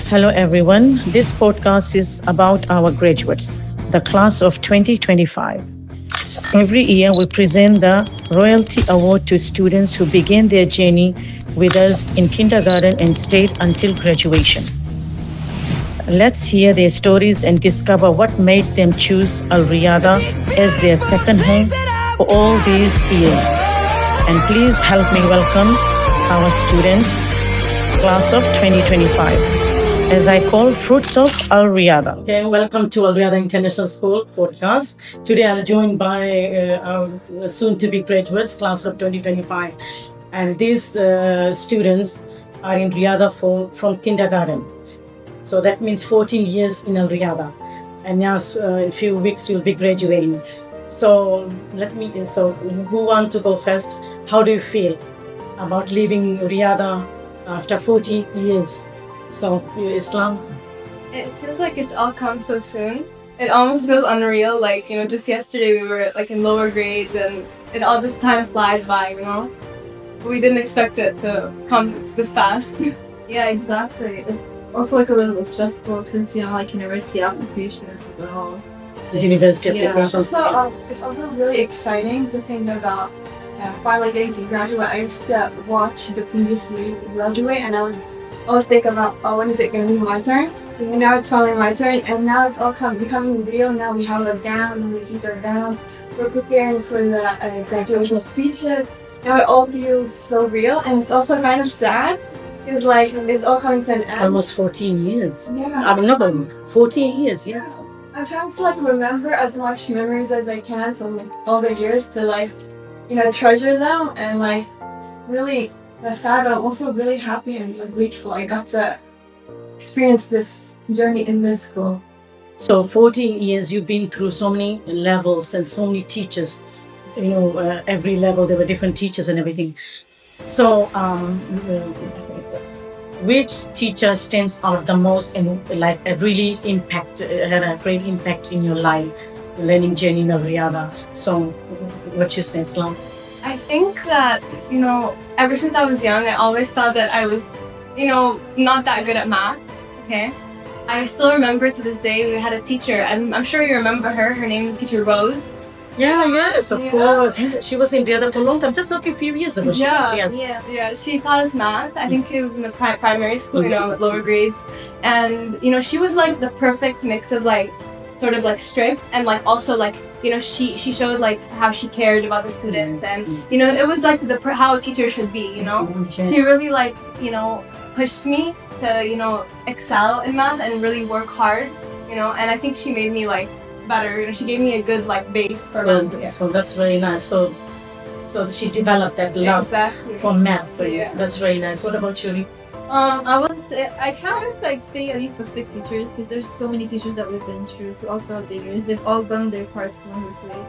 Hello, everyone. This podcast is about our graduates, the class of 2025. Every year, we present the Royalty Award to students who begin their journey with us in kindergarten and stayed until graduation. Let's hear their stories and discover what made them choose Al Riyada as their second home for all these years. And please help me welcome our students, class of 2025. As I call Fruits of Al Riyada. Okay, welcome to Al Riyada International School podcast. Today I'm joined by our soon-to-be graduates, class of 2025. And these students are in Riyada from kindergarten. So that means 14 years in Al Riyada. And now in a few weeks you'll be graduating. So who want to go first? How do you feel about leaving Riyada after 14 years? So, Islam? It feels like it's all come so soon. It almost feels unreal. Like, just yesterday we were like in lower grades and it all just time flies by, We didn't expect it to come this fast. Yeah, exactly. It's also like a little bit stressful because, like university applications as well. The university applications. It's also really exciting to think about finally getting to graduate. I used to watch the previous years graduate and I would always think about, when is it going to be my turn? And now it's finally my turn, and now it's all becoming real. Now we have our gowns, we received our gowns. We're preparing for the graduation speeches. Now it all feels so real, and it's also kind of sad. It's like it's all coming to an end. Almost 14 years. Yeah. I mean, not almost 14 years. Yes. I'm trying to remember as much memories as I can from all the years to treasure them and it's really. Sad, but I'm also really happy and grateful I got to experience this journey in this school. So 14 years, you've been through so many levels and so many teachers. Every level there were different teachers and everything. So, which teacher stands out the most and had a great impact in your life, learning journey in Riyada? So, what you say, Islam? I think that, ever since I was young, I always thought that I was, not that good at math, okay? I still remember to this day, we had a teacher, I'm sure you remember her. Her name is Teacher Rose. Yes, of course. She was in Riyadh for a long time, just like a few years ago. Yeah. She taught us math. I think it was in the primary school, lower grades. And, she was like the perfect mix of sort of strict and also she showed how she cared about the students, and it was how a teacher should be. She really pushed me to excel in math and really work hard, and I think she made me better. She gave me a good base for math. Yeah. So that's very nice. So she developed that love for math for you. That's very nice. What about you? I would say I can't say any specific teachers because there's so many teachers that we've been through throughout the years. They've all done their parts wonderfully.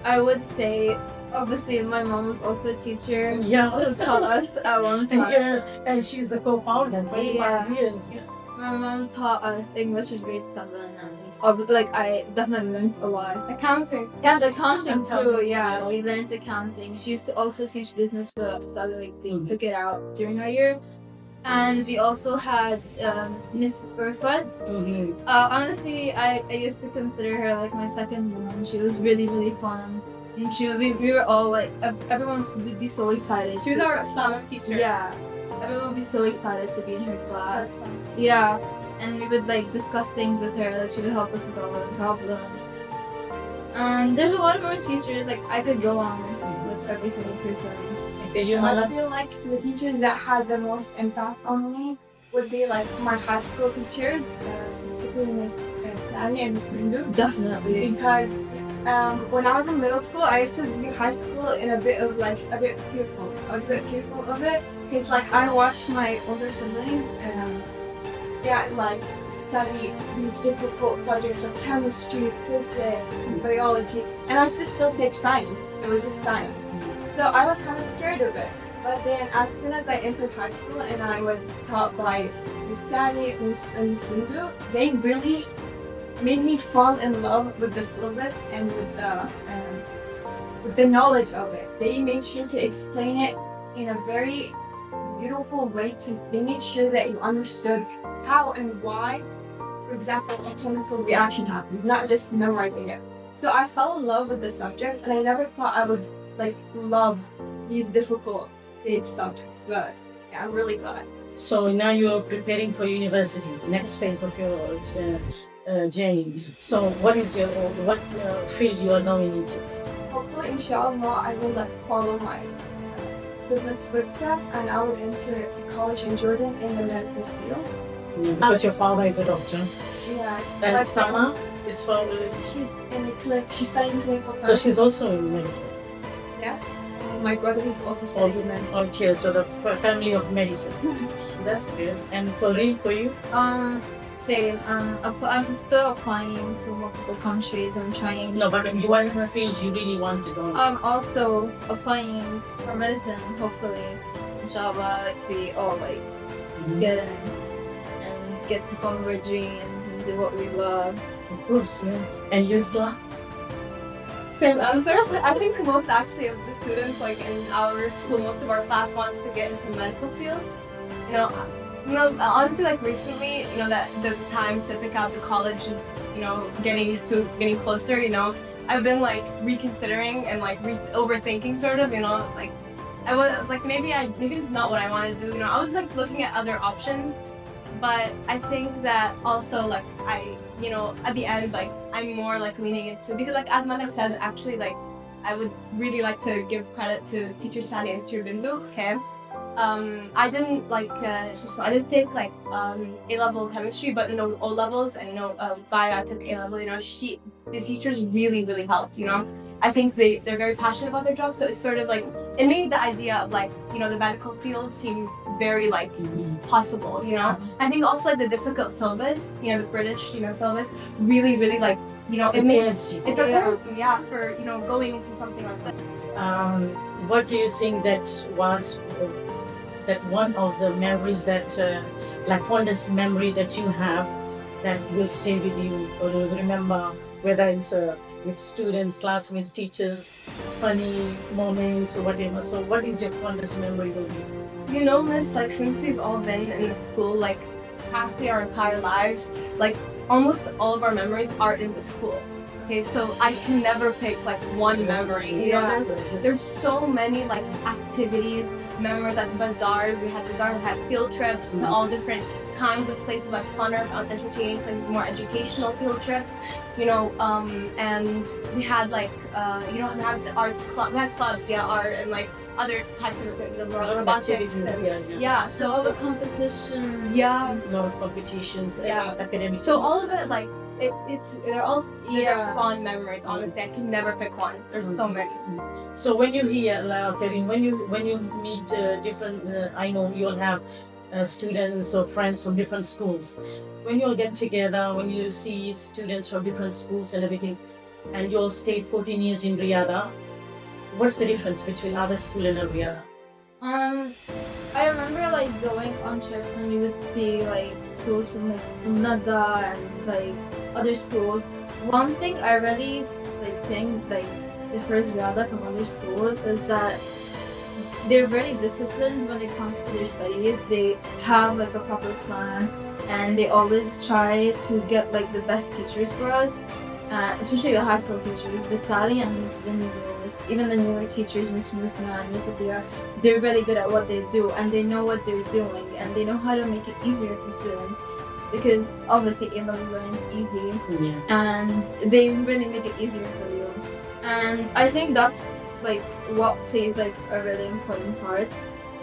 I would say, obviously, my mom was also a teacher. Yeah, who taught us at one time. Yeah, and she's a co-founder for 5 years. Yeah. My mom taught us English in grade 7, and I definitely learned a lot. Accounting. Yeah, the accounting too. Yeah, we learned accounting. She used to also teach business, but sadly, they took it out during our year. And we also had Mrs. Urfat. Honestly, I used to consider her my second mom. She was really, really fun. And we were all everyone would be so excited. She was our summer teacher. Yeah. Everyone would be so excited to be in her class. Yeah. And we would discuss things with her. She would help us with all our problems. And there's a lot of more teachers. I could go on with every single person. I feel like the teachers that had the most impact on me would be my high school teachers, specifically Miss Sally and Miss Bindu. Definitely. Because when I was in middle school, I used to view high school in a bit fearful. I was a bit fearful of it because I watched my older siblings and study these difficult subjects like chemistry, physics, and biology, and I used to still take science. It was just science. So I was kind of scared of it. But then as soon as I entered high school and I was taught by Miss Sally and Miss Bindu, they really made me fall in love with the syllabus and with the knowledge of it. They made sure to explain it in a very beautiful way they made sure that you understood how and why, for example, a chemical reaction happens, not just memorizing it. So I fell in love with the subjects, and I never thought I would like love these difficult big subjects, but yeah, I'm really glad. So now you're preparing for university, next phase of your journey. So what field you are going into? Hopefully, inshallah, I will like follow my siblings' footsteps, and I will enter college in Jordan in the medical field. Because your father is a doctor. Yes. And my Sama is from. She's in the she's studying clinical So she's also in medicine. Yes. And my brother is also studying medicine. Okay, so the family of medicine. That's good. And for you? Same. I'm still applying to multiple countries. I'm trying. No, but what field you really want to go? I'm also applying for medicine. Hopefully, inshallah, like we all like get in and get to follow our dreams and do what we love. Of course, yeah. And you, Isla? Same answer. I think most actually of the students like in our school, most of our class wants to get into medical field. Honestly, like recently, that the time to pick out the college is, getting used to getting closer. I've been like reconsidering and like overthinking sort of. Like I was like maybe it's not what I want to do. I was like looking at other options, but I think that also like at the end like I'm more like leaning into, because like as Manak said, actually like I would really like to give credit to teacher Sani and Teacher Bindu. Okay. I didn't like I didn't take like A-level chemistry, but O levels and bio I took A-level. The teachers really helped. I think they're very passionate about their job, so it's sort of like it made the idea of like the medical field seem very like possible. I think also like the difficult syllabus, the British syllabus really like it made it prepares you for going into something else. What do you think that was that one of the memories that like fondest memory that you have that will stay with you, or you remember, whether it's with students, classmates, teachers, funny moments or whatever? So what is your fondest memory will be? Miss, like since we've all been in the school like half our entire lives, like almost all of our memories are in the school. Okay, so I can never pick like one memory. There's so many like activities, memories, like bazaars. We had field trips, all different kinds of places, like funner, entertaining places, more educational field trips. And we had like we had the arts club, we had clubs, art and like other types of robotics. So all the competition. A lot of competitions, academic. So all of it like. They're all fond memories. Honestly, I can never pick one. There's so many. So when you hear, Karim, when you meet different, I know you'll have students or friends from different schools. When you'll get together, when you see students from different schools and everything, and you'll stay 14 years in Reeyada, what's the difference between other school and Reeyada? I remember like going on trips and you would see like schools from Nada and like other schools. One thing I really think differs Reeyada from other schools is that they're very disciplined when it comes to their studies. They have like a proper plan and they always try to get like the best teachers for us. Especially the high school teachers, Miss Sally and Miss Bindu, even the newer teachers, Miss Musna and Miss Adira, they're really good at what they do and they know what they're doing and they know how to make it easier for students, because obviously A-levels aren't easy and they really make it easier for you. And I think that's like what plays like a really important part,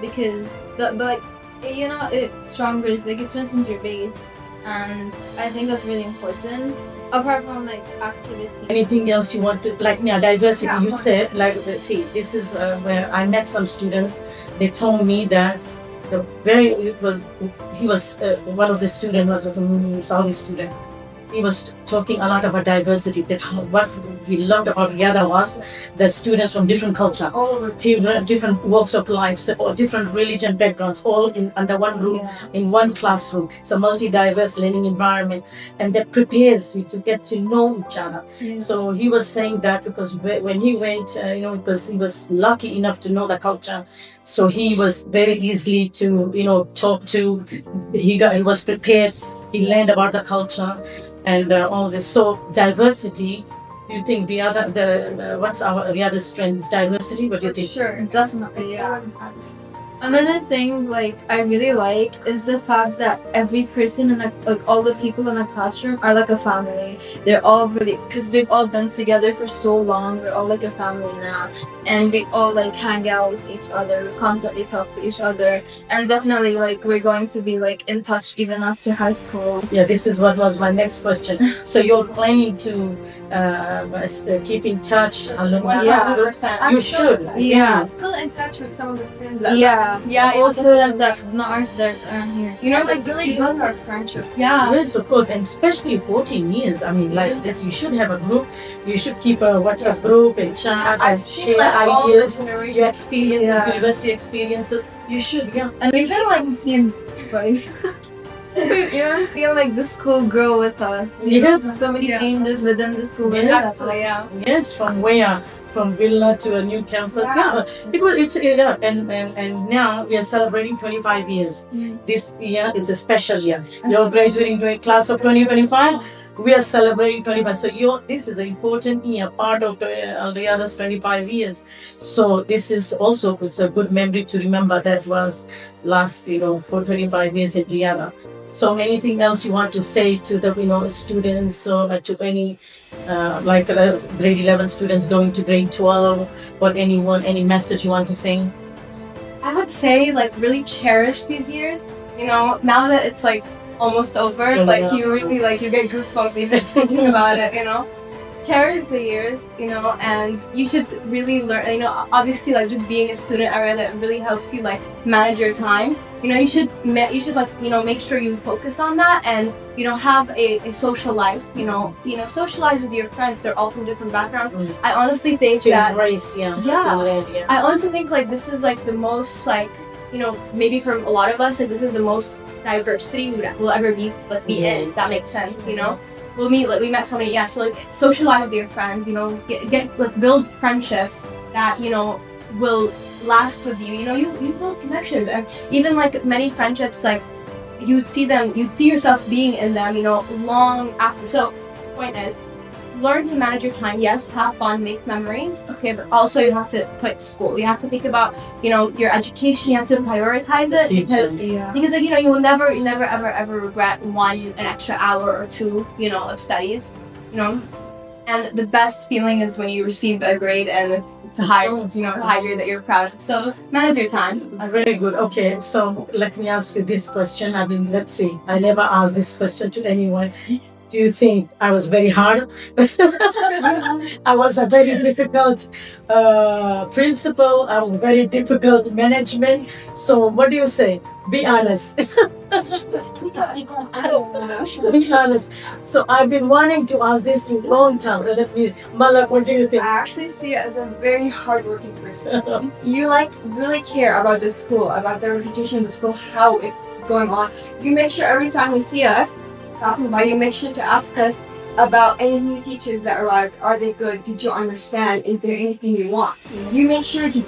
because it's stronger, it's like it strengthens your base. And I think that's really important. Apart from like activity. Anything else you want to diversity? You said this is where I met some students. They told me that he was one of the students was a Saudi student. he was talking a lot about diversity. That what he loved about Reeyada was that students from different culture, All over. different walks of life, or different religion backgrounds, all in under one room, in one classroom. It's a multi-diverse learning environment, and that prepares you to get to know each other. So he was saying that because when he went, because he was lucky enough to know the culture, so he was very easily to talk to. He was prepared. He learned about the culture and all this. So diversity. Do you think what's our Reeyada's strength? Diversity. What do you think? Sure, definitely. Yeah. Another thing, like, I really like is the fact that every person in all the people in a classroom are like a family. They're all really, because we've all been together for so long. We're all like a family now, and we all like hang out with each other. We constantly talk to each other, and definitely like we're going to be like in touch even after high school. Yeah, this is what was my next question. So you're planning to keep in touch alumni? Yeah, 100%. You should. Yeah. Still in touch with some of the students. Yeah, also that aren't here. Like really build our friendship. Yeah. Yes, of course, and especially 14 years. I mean, like that, you should have a group. You should keep a WhatsApp group and chat and share ideas, your experience, university experiences. You should, yeah. And we've been like seeing, feel like the school grow with us. Yes. So many changes within the school. Yes. Absolutely, yeah. Yes, from where? From villa to a new campus. Wow. Yeah. And now we are celebrating 25 years. This year is a special year. You're graduating to a class of 2025. We are celebrating 25. So this is an important year, part of the others 25 years. So this is also, it's a good memory to remember that was last, for 25 years in Reeyada. So anything else you want to say to the students or to any grade 11 students going to grade 12, or any message you want to say? I would say like really cherish these years. Now that it's like almost over, you really you get goosebumps even thinking about it. Cherish the years, and you should really learn. Obviously, just being a student area that really helps you manage your time. You should make sure you focus on that and have a social life. Socialize with your friends. They're all from different backgrounds. I honestly think To that embrace, I honestly think this is the most maybe for a lot of us this is the most diversity we'll ever be in. That makes sense. We met somebody, so socialize with your friends, build friendships that, will last with you. You build connections, and even many friendships, you'd see yourself being in them, long after. So the point is, learn to manage your time. Yes, have fun, make memories. Okay, but also you have to put school. You have to think about, your education. You have to prioritize it because you will never ever regret an extra hour or two, of studies. And the best feeling is when you receive a grade and it's a high grade that you're proud of. So manage your time. Very good. Okay, so let me ask you this question. Let's see. I never asked this question to anyone. Do you think I was very hard? I was a very difficult principal. I was very difficult management. So what do you say? Be honest. Be honest. So I've been wanting to ask this in a long time. Malak, what do you think? I actually see it as a very hardworking person. You really care about the school, about the reputation of the school, how it's going on. You make sure every time you see us passing by, you make sure to ask us about any new teachers that arrived. Are they good? Did you understand? Is there anything you want? You make sure to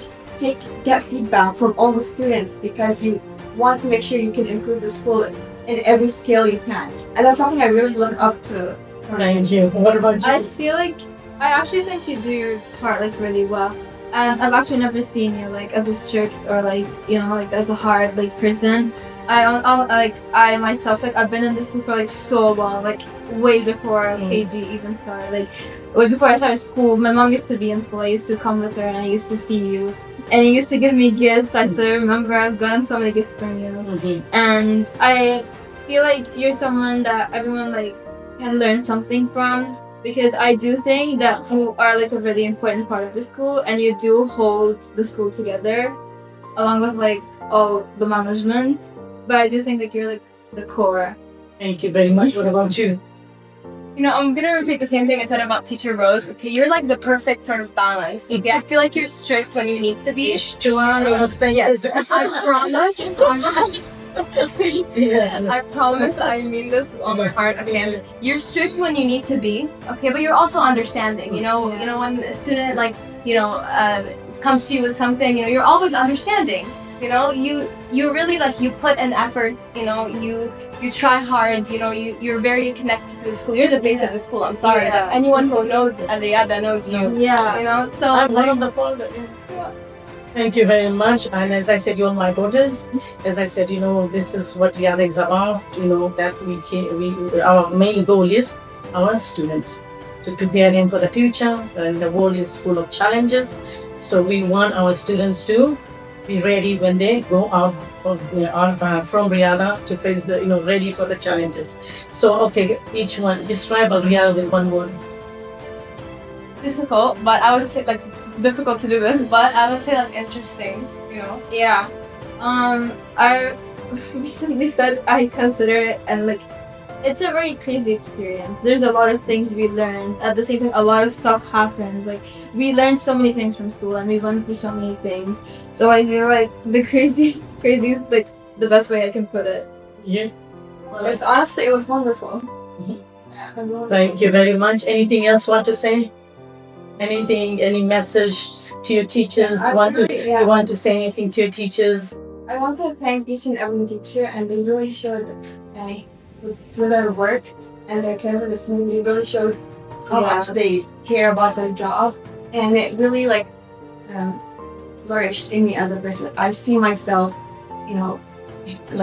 get feedback from all the students because you want to make sure you can improve the school in every scale you can. And that's something I really look up to. Thank you. What about you? I actually think you do your part really well. And I've actually never seen you as a strict or as a hard person. I myself I've been in this school for so long, way before KG even started. Way before I started school, my mom used to be in school. I used to come with her and I used to see you. And you used to give me gifts. I remember I've gotten so many gifts from you. And I feel you're someone that everyone can learn something from, because I do think that you are a really important part of the school and you do hold the school together along with all the management. But I do think you're the core. Thank you very much. What about you? I'm gonna repeat the same thing I said about Teacher Rose. Okay, you're like the perfect sort of balance. Okay, I feel like you're strict when you need to be. Yes, I promise. I promise I mean this on my heart. Okay, you're strict when you need to be. Okay, but you're also understanding. You know when a student comes to you with something, you're always understanding. You really you put an effort. You try hard. You're very connected to the school. You're the face of the school. I'm sorry. Yeah. Anyone who knows Reeyada knows you. Yeah. So I'm one of the founders. Thank you very much. And as I said, you're my daughters. As I said, this is what Reeyada is about. That our main goal is our students to prepare them for the future. And the world is full of challenges. So we want our students to be ready when they go out from Reeyada to face ready for the challenges. So, okay, each one describe Reeyada with one word. difficult, but I would say it's difficult to do this, but I would say interesting. Yeah. I recently said I consider it, and it's a very crazy experience. There's a lot of things we learned. At the same time, a lot of stuff happened. We learned so many things from school, and we went through so many things. So I feel like the crazy is the best way I can put it. Yeah. Honestly, it was wonderful. Thank you very much. Anything else want to say? Any message to your teachers? You want to say anything to your teachers? I want to thank each and every teacher, and they really showed through their work and their care for the student. They really showed how much they care about their job, and it really flourished in me as a person. I see myself,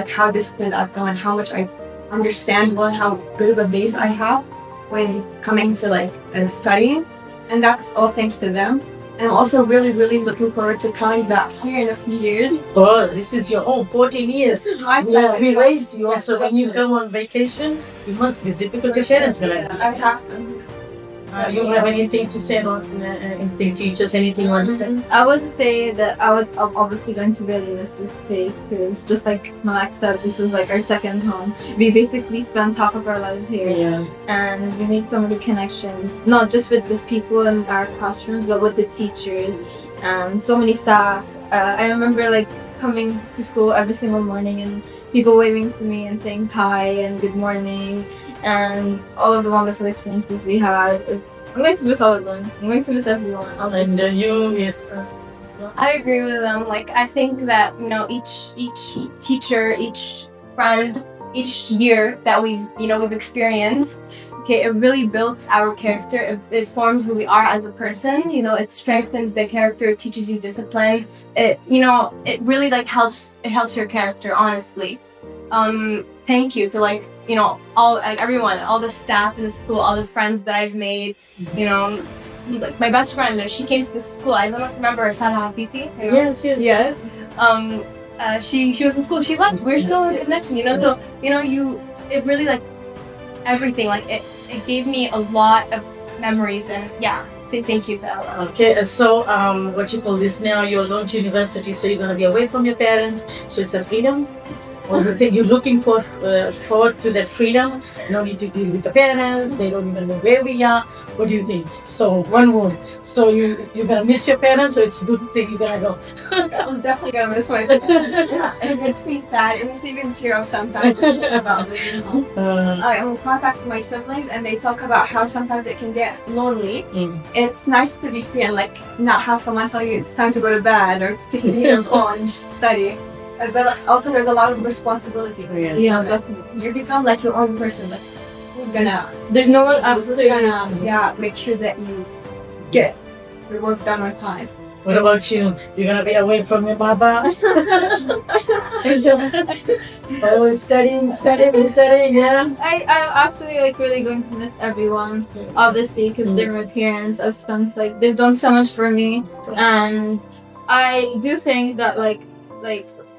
how disciplined I've gone, how much I understand how good of a base I have when coming to studying, and that's all thanks to them. And I'm also really, really looking forward to coming back here in a few years. Oh, this is your own 14 years. This is my Yeah, we raised you. So when you come on vacation, you must visit because your parents will have I have to. you have anything to say about anything, teachers? Anything you want to say? I would say that I'm obviously going to really miss this place, because just like Malak said, this is our second home. We basically spent half of our lives here. Yeah. And we made so many connections, not just with these people in our classrooms, but with the teachers and so many staffs. I remember coming to school every single morning and people waving to me and saying hi and good morning, and all of the wonderful experiences we had. I'm going to miss all of them. I'm going to miss everyone. And you, yes. I agree with them. I think that each teacher, each friend, each year that we've experienced, it really builds our character. It forms who we are as a person. It strengthens the character. It teaches you discipline. It really helps. It helps your character, honestly. Thank you to all everyone, all the staff in the school, all the friends that I've made. My best friend, she came to this school. I don't know if you remember her, Sarah Hafifi. Yes. She was in school. She left. We're still in connection. So it really everything. It gave me a lot of memories, and say thank you to Ella. Okay, so what you call this now? You're going to university, so you're gonna be away from your parents. So it's a freedom. Or you think you're looking forward to that freedom? No need to deal with the parents. They don't even know where we are. What do you think? So one word. So you're gonna miss your parents, so it's a good thing you're gonna go. I'm definitely gonna miss my parents. And it makes me sad. It makes me even tear up sometimes about leaving home. I will contact my siblings, and they talk about how sometimes it can get lonely. It's nice to be free and not have someone tell you it's time to go to bed or to continue your phone and study. But also there's a lot of responsibility. Yeah, definitely. You become your own person. There's no one else who's gonna make sure that you get your work done on time. What about you? You're gonna be away from your mother? Always studying, yeah. I'm actually really going to miss everyone, obviously, because they're my parents. I've spent they've done so much for me, and I do think that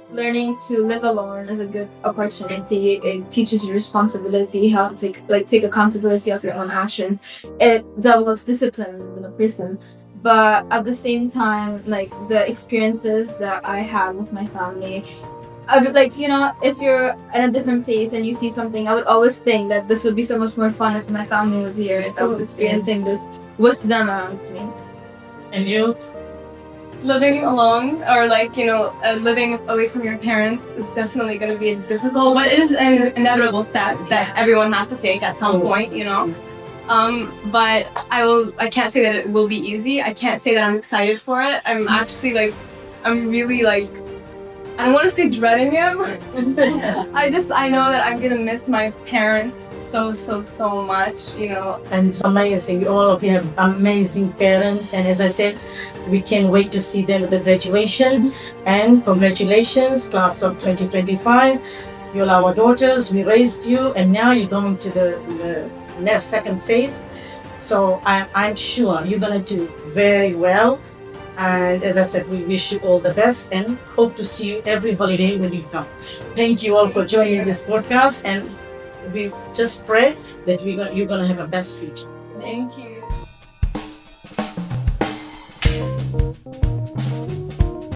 learning to live alone is a good opportunity. It teaches you responsibility, how to take accountability of your own actions. It develops discipline in a person. But at the same time, the experiences that I had with my family, I would like, if you're in a different place and you see something, I would always think that this would be so much more fun if my family was here, if I was experiencing this with them around me. And you? Living alone or living away from your parents is definitely going to be difficult, but it is an inevitable step that everyone has to take at some point, but I can't say that it will be easy. I can't say that I'm excited for it. I'm actually I'm really I don't want to say dreading it. I know that I'm gonna miss my parents so much, And it's amazing. All of you have amazing parents. And as I said, we can't wait to see them at the graduation. And congratulations, class of 2025. You're our daughters. We raised you. And now you're going to the next second phase. So I'm sure you're going to do very well. And as I said, we wish you all the best and hope to see you every holiday when you come. Thank you all for joining this podcast, and we just pray that you're going to have a best future. Thank you.